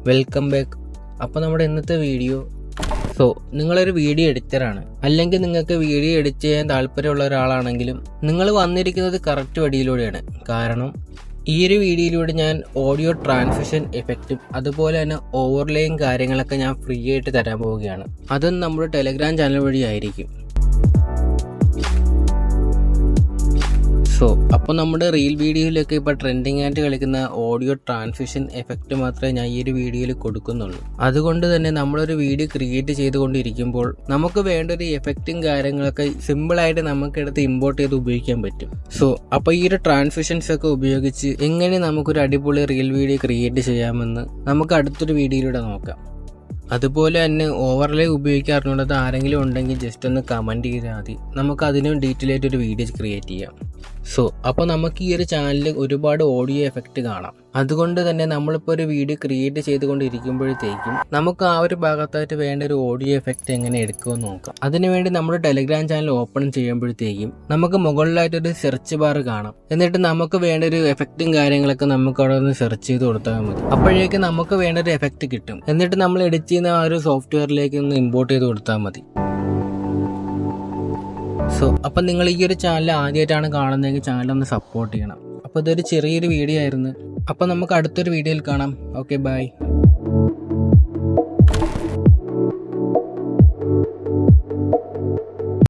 Welcome back. അപ്പോൾ നമ്മുടെ ഇന്നത്തെ വീഡിയോ നിങ്ങളൊരു വീഡിയോ എഡിറ്ററാണ്, അല്ലെങ്കിൽ നിങ്ങൾക്ക് വീഡിയോ എഡിറ്റ് ചെയ്യാൻ താല്പര്യമുള്ള ഒരാളാണെങ്കിലും നിങ്ങൾ വന്നിരിക്കുന്നത് കറക്റ്റ് വഴിയിലൂടെയാണ്. കാരണം ഈ ഒരു വീഡിയോയിലൂടെ ഞാൻ ഓഡിയോ ട്രാൻസിഷൻ എഫക്റ്റും അതുപോലെ തന്നെ ഓവർലേയും കാര്യങ്ങളൊക്കെ ഞാൻ ഫ്രീ ആയിട്ട് തരാൻ പോവുകയാണ്. അതും നമ്മുടെ ടെലഗ്രാം ചാനൽ വഴി ആയിരിക്കും. അപ്പോൾ നമ്മുടെ റീൽ വീഡിയോയിലൊക്കെ ഇപ്പോൾ ട്രെൻഡിങ് ആയിട്ട് കളിക്കുന്ന ഓഡിയോ ട്രാൻസിഷൻ എഫക്റ്റ് മാത്രമേ ഞാൻ ഈ ഒരു വീഡിയോയിൽ കൊടുക്കുന്നുള്ളൂ. അതുകൊണ്ട് തന്നെ നമ്മളൊരു വീഡിയോ ക്രിയേറ്റ് ചെയ്തുകൊണ്ടിരിക്കുമ്പോൾ നമുക്ക് വേണ്ട ഒരു എഫക്റ്റും കാര്യങ്ങളൊക്കെ സിമ്പിളായിട്ട് നമുക്കെടുത്ത് ഇമ്പോർട്ട് ചെയ്ത് ഉപയോഗിക്കാൻ പറ്റും. അപ്പോൾ ഈ ഒരു ട്രാൻസിഷൻസ് ഒക്കെ ഉപയോഗിച്ച് എങ്ങനെ നമുക്കൊരു അടിപൊളി റീൽ വീഡിയോ ക്രിയേറ്റ് ചെയ്യാമെന്ന് നമുക്ക് അടുത്തൊരു വീഡിയോയിലൂടെ നോക്കാം. അതുപോലെ തന്നെ ഓവർലേ ഉപയോഗിക്കാറുള്ളത് ആരെങ്കിലും ഉണ്ടെങ്കിൽ ജസ്റ്റ് ഒന്ന് കമൻറ്റ് ചെയ്താൽ മതി. നമുക്ക് അതിനും ഡീറ്റെയിൽ ആയിട്ട് ഒരു വീഡിയോ ക്രിയേറ്റ് ചെയ്യാം. അപ്പോൾ നമുക്ക് ഈ ഒരു ചാനലിൽ ഒരുപാട് ഓഡിയോ എഫക്റ്റ് കാണാം. അതുകൊണ്ട് തന്നെ നമ്മളിപ്പോൾ ഒരു വീഡിയോ ക്രിയേറ്റ് ചെയ്തുകൊണ്ടിരിക്കുമ്പോഴത്തേക്കും നമുക്ക് ആ ഒരു ഭാഗത്തായിട്ട് വേണ്ട ഒരു ഓഡിയോ എഫക്റ്റ് എങ്ങനെ എടുക്കുമെന്ന് നോക്കാം. അതിനുവേണ്ടി നമ്മുടെ ടെലഗ്രാം ചാനൽ ഓപ്പൺ ചെയ്യുമ്പോഴത്തേക്കും നമുക്ക് മുകളിലായിട്ടൊരു സെർച്ച് ബാർ കാണാം. എന്നിട്ട് നമുക്ക് വേണ്ട ഒരു എഫക്റ്റും കാര്യങ്ങളൊക്കെ നമുക്ക് അവിടെ നിന്ന് സെർച്ച് ചെയ്ത് കൊടുത്താൽ മതി. അപ്പോഴേക്കും നമുക്ക് വേണ്ട ഒരു എഫക്റ്റ് കിട്ടും. എന്നിട്ട് നമ്മൾ എഡിറ്റ് ചെയ്യുന്ന ആ ഒരു സോഫ്റ്റ്വെയറിലേക്ക് ഒന്ന് ഇമ്പോർട്ട് ചെയ്ത് കൊടുത്താൽ മതി. അപ്പം നിങ്ങൾ ഈ ഒരു ചാനൽ ആദ്യമായിട്ടാണ് കാണുന്നതെങ്കിൽ ചാനൽ ഒന്ന് സപ്പോർട്ട് ചെയ്യണം. അപ്പോൾ ഇതൊരു ചെറിയൊരു വീഡിയോ ആയിരുന്നു. അപ്പോൾ നമുക്ക് അടുത്തൊരു വീഡിയോയിൽ കാണാം. Okay, by.